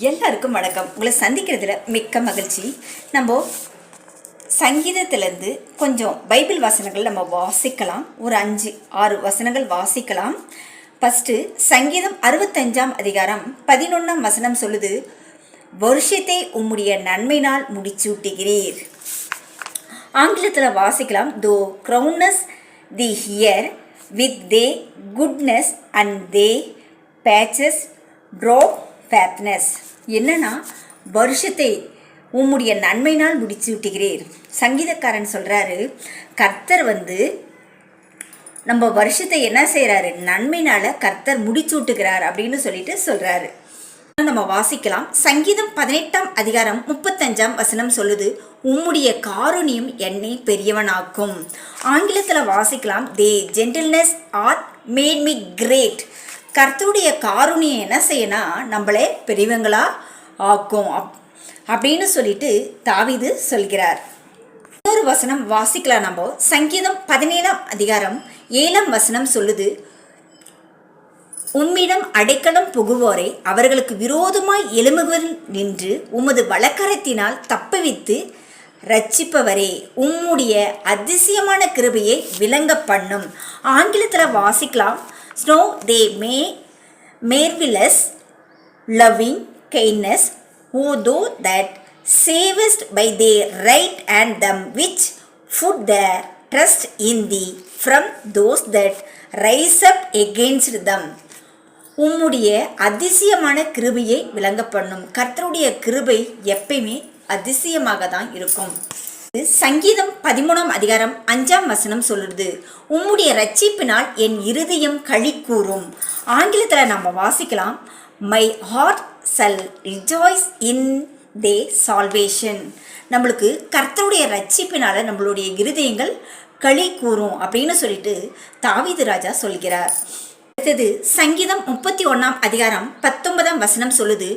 எல்லாருக்கும் வணக்கம். உங்களை சந்திக்கிறதுல மிக்க மகிழ்ச்சி. நம்ம சங்கீதத்திலேருந்து கொஞ்சம் பைபிள் வசனங்கள் நம்ம வாசிக்கலாம். ஒரு 5-6 வசனங்கள் வாசிக்கலாம். ஃபஸ்ட்டு சங்கீதம் 65ஆம் அதிகாரம் 11ஆம் வசனம் சொல்லுது, வருஷத்தை உம்முடைய நன்மையினால் முடிச்சூட்டுகிறீர். ஆங்கிலத்தில் வாசிக்கலாம், thou crownest the year with thy goodness and thy paths drop fatness. என்னன்னா, வருஷத்தை உம்முடைய நன்மையினால் முடிச்சு விட்டுகிறீர். சங்கீதக்காரன் சொல்கிறாரு, கர்த்தர் நம்ம வருஷத்தை என்ன செய்கிறாரு, நன்மையினால் கர்த்தர் முடிச்சு விட்டுக்கிறார் அப்படின்னு சொல்லிட்டு சொல்கிறாரு. நம்ம வாசிக்கலாம். சங்கீதம் 18ஆம் அதிகாரம் 35ஆம் வசனம் சொல்லுது, உம்முடைய காருண்யம் என்னை பெரியவனாக்கும். ஆங்கிலத்தில் வாசிக்கலாம், thy gentleness are made me great. கர்த்தருடைய காருண்யம் என்ன செய்யணும், நம்மளே பெரியவங்களா ஆக்கும் அப்படின்னு சொல்லிட்டு தாவீது சொல்கிறார். இன்னொரு வசனம் வாசிக்கலாம். நம்ம சங்கீதம் 17ஆம் அதிகாரம் 7ஆம் வசனம் சொல்லுது, உம்மிடம் அடைக்கலம் புகுவோரை அவர்களுக்கு விரோதமாய் எழும்புகள் நின்று உமது வலக்கரத்தினால் தப்புவித்து ரட்சிப்பவரே, உம்முடைய அதிசயமான கிருபையை விளங்க பண்ணும். ஆங்கிலத்தில் வாசிக்கலாம், Snow they may marvelous loving kindness, who though that savest by their right and them which put their trust in thee from those that rise up against them. உம்முடைய அதிசயமான கிருபையை விளங்க பண்ணும். கர்த்தருடைய கிருபை எப்பயுமே அதிசயமாக தான் இருக்கும். சங்கீதம் 13ஆம் அதிகாரம் 5ஆம் வசனம் சொல்லுது, உம்முடைய ரட்சிப்பினால் என் இருதயம் களி கூறும். ஆங்கிலத்தில் நம்ம வாசிக்கலாம், my heart shall rejoice in the salvation. நம்மளுக்கு கர்த்தருடைய ரட்சிப்பினால் நம்மளுடைய இருதயங்கள் களி கூறும் அப்படின்னு சொல்லிட்டு தாவீது ராஜா சொல்கிறார். அடுத்தது சங்கீதம் 31ஆம் அதிகாரம் 19ஆம் வசனம் சொல்லுது,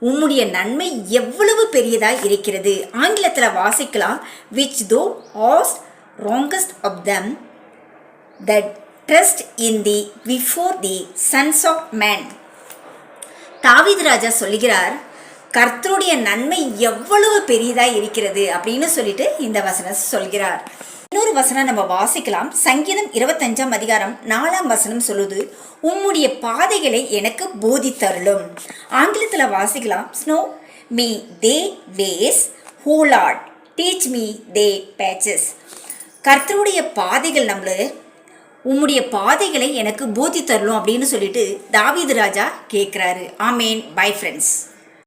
உம்முடைய நன்மை எவ்வளவு பெரியதாய் இருக்கிறது. ஆங்கிலத்தில் வாசிக்கலாம், which thou hast wrongest of them that trust in thee before the sons of man. தாவீது ராஜா சொல்லுகிறார், கர்த்தருடைய நன்மை எவ்வளவு பெரியதாய் இருக்கிறது அப்படின்னு சொல்லிட்டு இந்த வசனம் சொல்கிறார். இன்னொரு வசனம் நம்ம வாசிக்கலாம். சங்கீதம் 25ஆம் அதிகாரம் 4ஆம் வசனம் சொல்லுது, உம்முடைய பாதைகளை எனக்கு போதித்தருளும். ஆங்கிலத்தில் வாசிக்கலாம், show me the ways oh Lord teach me the paths. கர்த்தருடைய பாதைகள் உம்முடைய பாதைகளை எனக்கு போதித்தருளும் அப்படின்னு சொல்லிட்டு தாவீது ராஜா கேட்குறாரு. ஆமேன். Bye friends.